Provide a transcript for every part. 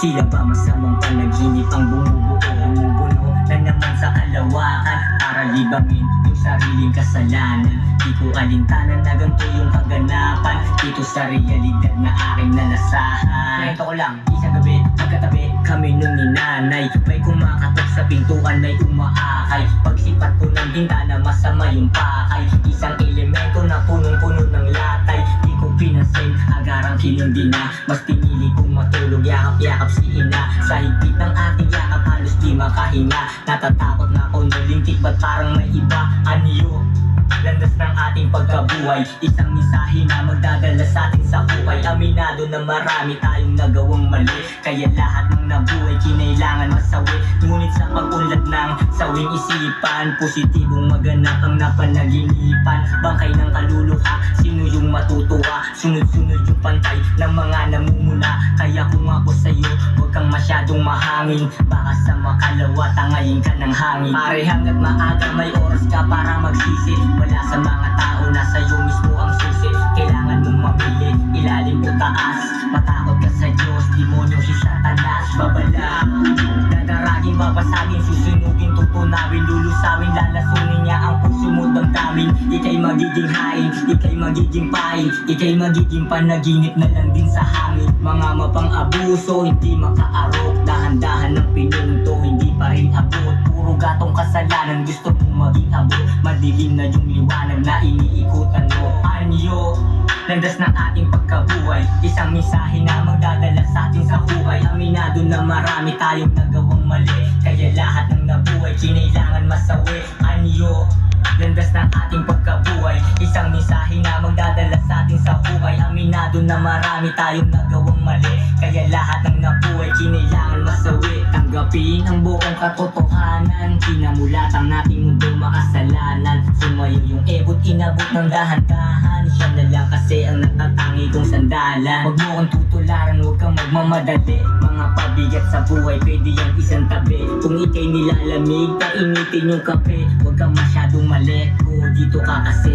Tila ba masamang panaginip ang bumubuo na naman sa kalawakan para libangin yung sariling kasalanan. Di ko alintanan na ganito yung kaganapan dito sa realidad na aking nalasahan. Kwento ko lang, isang gabi, magkatabi kami nung ni nanay. May kumakatok sa pintuan, may umaakay. Pagsipat ko ng bintana, masama yung pakay. Isang elemento na punong-puno ng latay. Di ko pinansin, agarang kinundi na. Mas pinili kong matulog, yakap-yakap si ina. Sa higpit ng aking yakap, halos di makahinga. Natatakot na ako, nalintik ba't parang may iba? Anyo? Landas ng ating pagkabuhay, isang mensahe na magdadala sa atin sa buhay. Aminado na marami tayong nagawang mali, kaya lahat ng nabuhay kinailangan masawi. Ngunit sa pag-unlad ng sawing isipan, positibong maganap ang napanaginipan. Bangkay ng kaluluha, sino yung matutuwa? Sunod-sunod yung pantay ng mga namumuna. Kaya kung ako sa'yo, huwag kang masyadong mahangin. Baka sa makalawa, tangayin ka ng hangin. Pare hanggat maaga, may oras ka para magsisi. Wala sa mga tao, nasa iyo mismo ang susi. Kailangan mong mamili, ilalim o taas. Matakot ka sa Diyos, demonyo si Satanas. Babala, dadaragin, babasagin, susunugin, tutunawin, lulusawin, lalasunin niya ang puso mo, damdamin. Ika'y magiging hain, ika'y magiging pain, ika'y magiging panaginip na lang din sa hangin. Mga mapang-abuso, hindi makaarok. Dahan-dahan ng pinunto, hindi pa rin abot. Puro gatong kasalanan, gusto mong maging abot. Madilim na yung liwanag na iniikutan mo. Anyo, landas ng ating pagkabuhay, isang mensahe na magdadala sa atin sa buhay. Aminado na marami tayong nagawang mali, kaya lahat ng nabuhay kinailangan masawi. Anyo, landas ng ating pagkabuhay, isang mensahe na magdadala sa atin sa buhay. Aminado na marami tayong nagawang mali, kaya lahat ng nabuhay kinailangan masawi. Tanggapin ang buong katotohanan, kinamulatang nating mundo makasalanan. Sumayo yung ebot, inabot ng dahan-dahan. Siya na lang kasi ang natatangi kong sandalan. Huwag mo kong tutularan, huwag kang magmamadali. Mga pabigat sa buhay, pwede yan isang tabi. Kung ika'y nilalamig, painitin yung kape. Huwag kang masyadong maleko, dito ka kasi.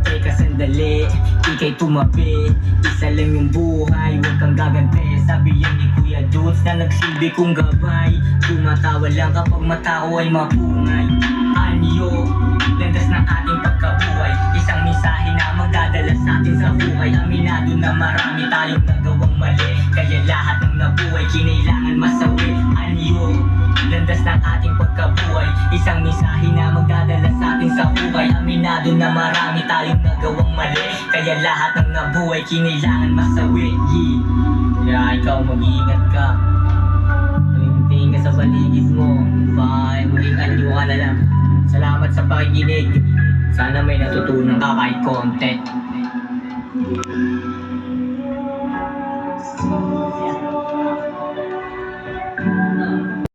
Teka sandali, ika'y tumabi. Isa lang yung buhay, huwag kang gagante. Sabi yan ni Kuya Jones na nagsilbi kong gabay. Tumatawa lang kapag mata ko ay mapungay. Anyo, landas ng ating pagkabuhay, isang mensahe na magdadala sa atin sa buhay. Aminado na marami tayong nagawang mali, kaya lahat ng nabuhay kinailangan masawi. Anyo, landas ng ating pagkabuhay, isang mensahe na magdadala sa atin sa buhay. Aminado na marami tayong nagawang mali, kaya lahat ng nabuhay kinailangan masawi. Kaya ikaw mag-iingat ka, tingin ka sa paligid mo. Bye, maging anyo ka na lang. Salamat sa pakikinig. Sana may natutunan ka kahit konti.